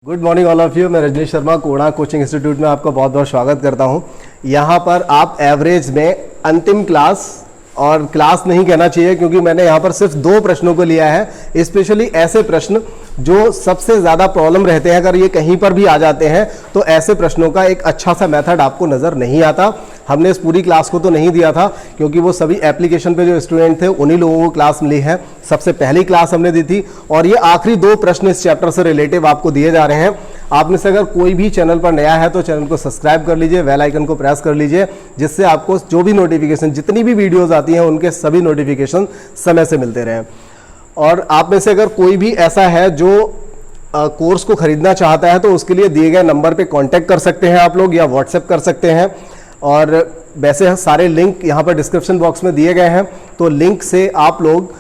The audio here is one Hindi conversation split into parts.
Good morning all of you. मैं रजनीश शर्मा कोड़ा कोचिंग इंस्टीट्यूट में आपका बहुत बहुत स्वागत करता हूं। यहाँ पर आप एवरेज में अंतिम क्लास, और क्लास नहीं कहना चाहिए क्योंकि मैंने यहाँ पर सिर्फ 2 प्रश्नों को लिया है। स्पेशली ऐसे प्रश्न जो सबसे ज़्यादा प्रॉब्लम रहते हैं, अगर ये कहीं पर भी आ जाते हैं तो ऐसे प्रश्नों का एक अच्छा सा मेथड आपको नज़र नहीं आता। हमने इस पूरी क्लास को तो नहीं दिया था क्योंकि वो सभी एप्लीकेशन पे जो स्टूडेंट थे उन्हीं लोगों को क्लास मिली है। सबसे पहली क्लास हमने दी थी और ये आखिरी 2 प्रश्न इस चैप्टर से रिलेटिव आपको दिए जा रहे हैं। आप में से अगर कोई भी चैनल पर नया है तो चैनल को सब्सक्राइब कर लीजिए, बेल आइकन को प्रेस कर लीजिए, जिससे आपको जो भी नोटिफिकेशन, जितनी भी वीडियोस आती हैं उनके सभी नोटिफिकेशन समय से मिलते रहें। और आप में से अगर कोई भी ऐसा है जो कोर्स को खरीदना चाहता है तो उसके लिए दिए गए नंबर पे कांटेक्ट कर सकते हैं आप लोग, या व्हाट्सएप कर सकते हैं। और वैसे सारे लिंक यहाँ पर डिस्क्रिप्शन बॉक्स में दिए गए हैं, तो लिंक से आप लोग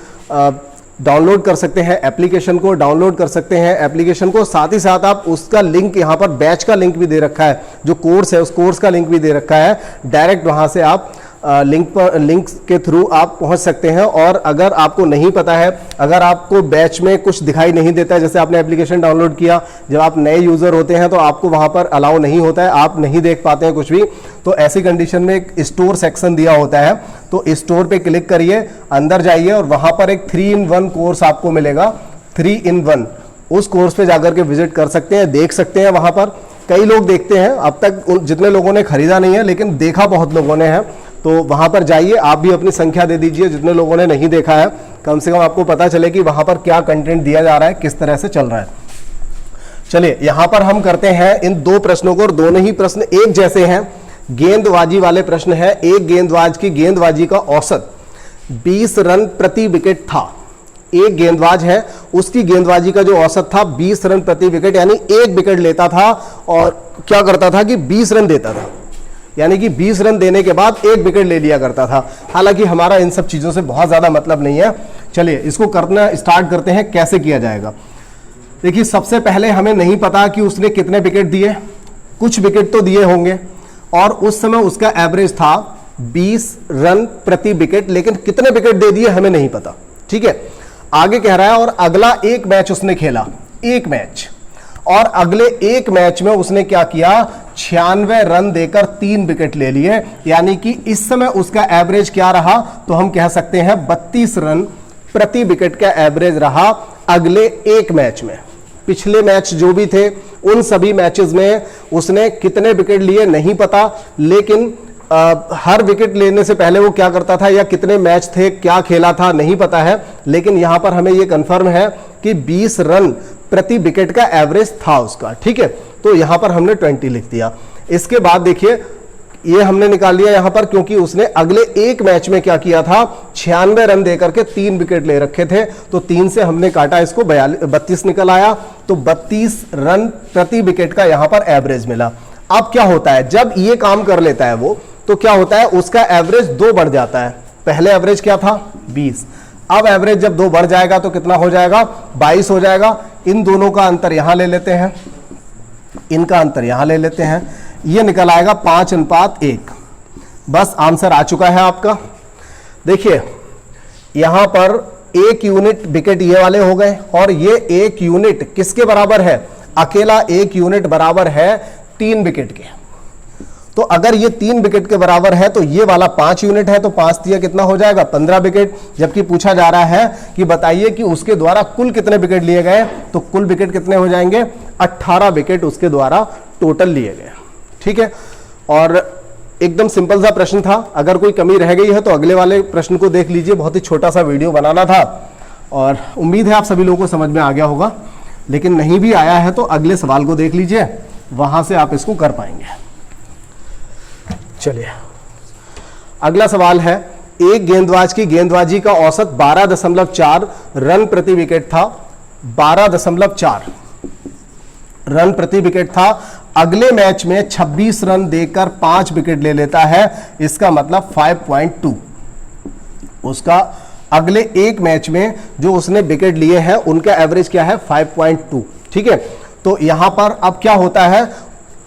डाउनलोड कर सकते हैं एप्लीकेशन को, डाउनलोड कर सकते हैं एप्लीकेशन को। साथ ही साथ आप उसका लिंक, यहाँ पर बैच का लिंक भी दे रखा है, जो कोर्स है उस कोर्स का लिंक भी दे रखा है। डायरेक्ट वहाँ से आप लिंक के थ्रू आप पहुंच सकते हैं। और अगर आपको नहीं पता है, अगर आपको बैच में कुछ दिखाई नहीं देता है, जैसे आपने एप्लीकेशन डाउनलोड किया, जब आप नए यूज़र होते हैं तो आपको वहाँ पर अलाउ नहीं होता है, आप नहीं देख पाते हैं कुछ भी, तो ऐसी कंडीशन में एक स्टोर सेक्शन दिया होता है, तो स्टोर पे क्लिक करिए, अंदर जाइए और वहाँ पर एक 3-in-1 कोर्स आपको मिलेगा। 3-in-1 उस कोर्स पे जाकर के विजिट कर सकते हैं, देख सकते हैं। वहाँ पर कई लोग देखते हैं, अब तक जितने लोगों ने खरीदा नहीं है लेकिन देखा बहुत लोगों ने है, तो वहाँ पर जाइए, आप भी अपनी संख्या दे दीजिए जितने लोगों ने नहीं देखा है, कम से कम आपको पता चले कि वहाँ पर क्या कंटेंट दिया जा रहा है, किस तरह से चल रहा है। चलिए यहाँ पर हम करते हैं इन 2 प्रश्नों को, और दोनों ही प्रश्न एक जैसे हैं, गेंदबाजी वाले प्रश्न है। एक गेंदबाज की गेंदबाजी का औसत 20 रन प्रति विकेट था। एक गेंदबाज है, उसकी गेंदबाजी का जो औसत था 20 रन प्रति विकेट, यानी 1 विकेट लेता था और क्या करता था कि 20 रन देता था, यानी कि 20 रन देने के बाद 1 विकेट ले लिया करता था। हालांकि हमारा इन सब चीज़ों से बहुत ज़्यादा मतलब नहीं है। चलिए इसको करना स्टार्ट करते हैं, कैसे किया जाएगा। देखिए सबसे पहले हमें नहीं पता कि उसने कितने विकेट दिए, कुछ विकेट तो दिए होंगे, और उस समय उसका एवरेज था 20 रन प्रति विकेट, लेकिन कितने विकेट दे दिए हमें नहीं पता। ठीक है, आगे कह रहा है और अगला 1 मैच उसने खेला, 1 मैच, और अगले 1 मैच में उसने क्या किया, 96 रन देकर 3 विकेट ले लिए, यानी कि इस समय उसका एवरेज क्या रहा, तो हम कह सकते हैं 32 रन प्रति विकेट का एवरेज रहा अगले 1 मैच में। पिछले मैच जो भी थे उन सभी मैचेस में उसने कितने विकेट लिए नहीं पता, लेकिन हर विकेट लेने से पहले वो क्या करता था, या कितने मैच थे, क्या खेला था, नहीं पता है, लेकिन यहां पर हमें ये कंफर्म है कि 20 रन प्रति विकेट का एवरेज था उसका। ठीक है, तो यहां पर हमने 20 लिख दिया। इसके बाद देखिए ये हमने निकाल लिया यहां पर, क्योंकि उसने अगले 1 मैच में क्या किया था, 96 रन देकर के 3 विकेट ले रखे थे, तो 3 से हमने काटा इसको, 32 निकल आया, तो 32 रन प्रति विकेट का यहां पर एवरेज मिला। अब क्या होता है, जब ये काम कर लेता है वो, तो क्या होता है, उसका एवरेज 2 बढ़ जाता है। पहले एवरेज क्या था, 20, अब एवरेज जब 2 बढ़ जाएगा तो कितना हो जाएगा, 22 हो जाएगा। इन दोनों का अंतर यहां ले लेते हैं, इनका अंतर यहां ले लेते हैं, ये निकल आएगा 5:1। बस आंसर आ चुका है आपका। देखिए यहां पर 1 यूनिट विकेट ये वाले हो गए, और ये 1 यूनिट किसके बराबर है, अकेला 1 यूनिट बराबर है 3 विकेट के। तो अगर ये 3 विकेट के बराबर है तो ये वाला 5 यूनिट है, तो 5 दिया कितना हो जाएगा, 15 विकेट। जबकि पूछा जा रहा है कि बताइए कि उसके द्वारा कुल कितने विकेट लिए गए, तो कुल विकेट कितने हो जाएंगे, 18 विकेट उसके द्वारा टोटल लिए गए। ठीक है, और एकदम सिंपल सा प्रश्न था। अगर कोई कमी रह गई है तो अगले वाले प्रश्न को देख लीजिए, बहुत ही छोटा सा वीडियो बनाना था, और उम्मीद है आप सभी लोगों को समझ में आ गया होगा। लेकिन नहीं भी आया है तो अगले सवाल को देख लीजिए, वहां से आप इसको कर पाएंगे। चलिए अगला सवाल है, एक गेंदबाज की गेंदबाजी का औसत 12.4 रन प्रति विकेट था, 12.4 रन प्रति विकेट था। अगले मैच में 26 रन देकर 5 विकेट ले लेता है, इसका मतलब 5.2। उसका अगले 1 मैच में जो उसने विकेट लिए हैं उनका एवरेज क्या है, 5.2। ठीक है, तो यहां पर अब क्या होता है,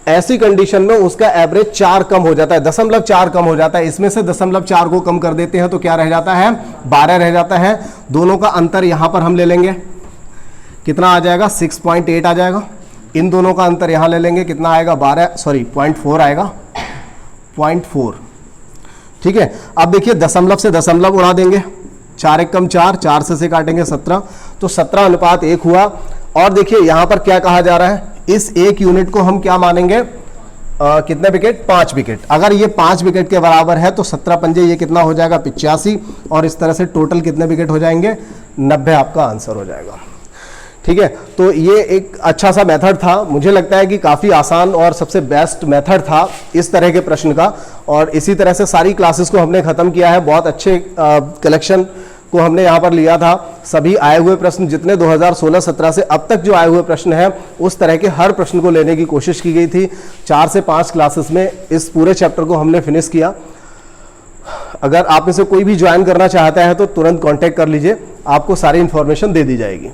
ऐसी कंडीशन में उसका एवरेज 4 कम हो जाता है, 0.4 कम हो जाता है। इसमें से 0.4 को कम कर देते हैं तो क्या रह जाता है, 12 रह जाता है। दोनों का अंतर यहां पर हम ले लेंगे, कितना आ जाएगा, 6.8 आ जाएगा। इन दोनों का अंतर यहाँ ले लेंगे, कितना आएगा 0.4 आएगा, 0.4। ठीक है, अब देखिए दशमलव से दशमलव उड़ा देंगे, 4 एकम 4, 4 से काटेंगे 17, तो 17:1 हुआ। और देखिए यहाँ पर क्या कहा जा रहा है, इस एक यूनिट को हम क्या मानेंगे, कितने विकेट, 5 विकेट। अगर ये 5 विकेट के बराबर है तो 17 पंजे ये कितना हो जाएगा, 85, और इस तरह से टोटल कितने विकेट हो जाएंगे, 90 आपका आंसर हो जाएगा। ठीक है, तो ये एक अच्छा सा मेथड था, मुझे लगता है कि काफ़ी आसान और सबसे बेस्ट मेथड था इस तरह के प्रश्न का। और इसी तरह से सारी क्लासेस को हमने ख़त्म किया है, बहुत अच्छे कलेक्शन को हमने यहाँ पर लिया था। सभी आए हुए प्रश्न जितने 2016-17 से अब तक जो आए हुए प्रश्न हैं, उस तरह के हर प्रश्न को लेने की कोशिश की गई थी। 4 से 5 क्लासेस में इस पूरे चैप्टर को हमने फिनिश किया। अगर आप में से कोई भी ज्वाइन करना चाहता है तो तुरंत कांटेक्ट कर लीजिए, आपको सारी इन्फॉर्मेशन दे दी जाएगी।